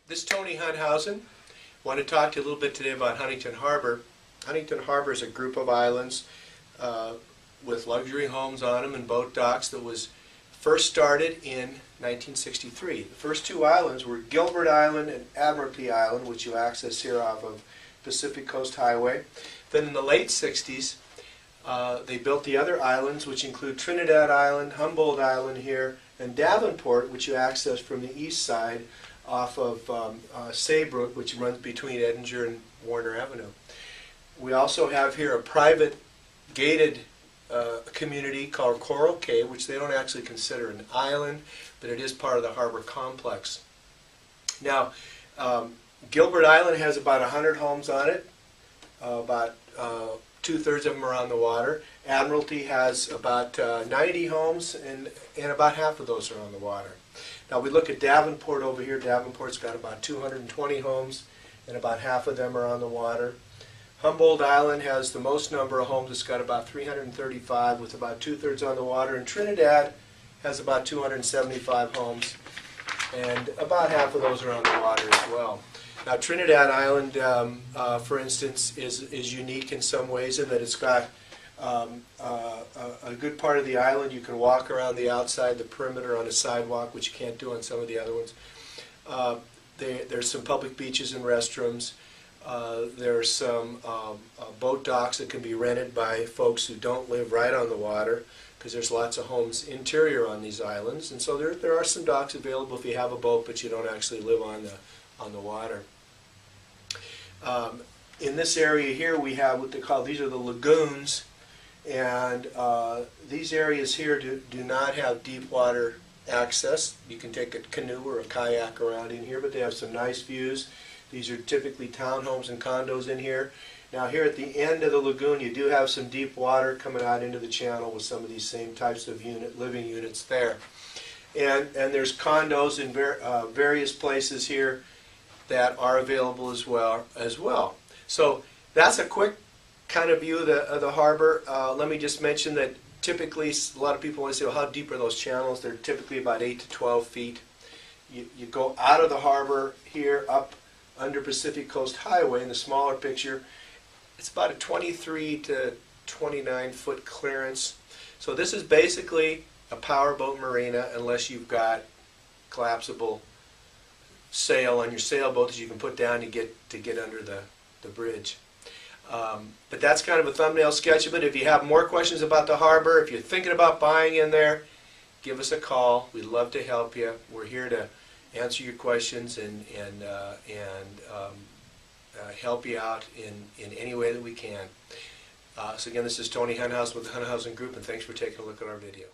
This is Tony Hunthausen. I want to talk to you a little bit today about Huntington Harbor. Huntington Harbor is a group of islands with luxury homes on them and boat docks that was first started in 1963. The first two islands were Gilbert Island and Admiralty Island, which you access here off of Pacific Coast Highway. Then in the late 60s, they built the other islands, which include Trinidad Island, Humboldt Island here, and Davenport, which you access from the east side off of Saybrook, which runs between Edinger and Warner Avenue. We also have here a private gated community called Coral Cay, which they don't actually consider an island, but it is part of the harbor complex. Now, Gilbert Island has about 100 homes on it. About two-thirds of them are on the water. Admiralty has about 90 homes, and about half of those are on the water. Now we look at Davenport over here. Davenport's got about 220 homes, and about half of them are on the water. Humboldt Island has the most number of homes. It's got about 335, with about two-thirds on the water. And Trinidad has about 275 homes, and about half of those are on the water as well. Now Trinidad Island, for instance, is unique in some ways in that it's got a good part of the island. You can walk around the outside, the perimeter on a sidewalk, which you can't do on some of the other ones. There's some public beaches and restrooms. There's some boat docks that can be rented by folks who don't live right on the water, because there's lots of homes interior on these islands. And so there are some docks available if you have a boat, but you don't actually live on the water. In this area here we have what they call, these are the lagoons, and these areas here do not have deep water access. You can take a canoe or a kayak around in here, but they have some nice views. These are typically townhomes and condos in here. Now here at the end of the lagoon you do have some deep water coming out into the channel with some of these same types of living units there. And there's condos in various places here that are available as well. So that's a quick kind of view of the harbor. Let me just mention that typically a lot of people want to say, well, how deep are those channels? They're typically about 8 to 12 feet. You go out of the harbor here up under Pacific Coast Highway in the smaller picture. It's about a 23 to 29 foot clearance. So this is basically a powerboat marina, unless you've got collapsible sail on your sailboat that you can put down to get under the bridge. But that's kind of a thumbnail sketch of it. If you have more questions about the harbor, if you're thinking about buying in there, give us a call. We'd love to help you. We're here to answer your questions and help you out in any way that we can. So again, this is Tony Hunthausen with the Hunthausen Group, and thanks for taking a look at our video.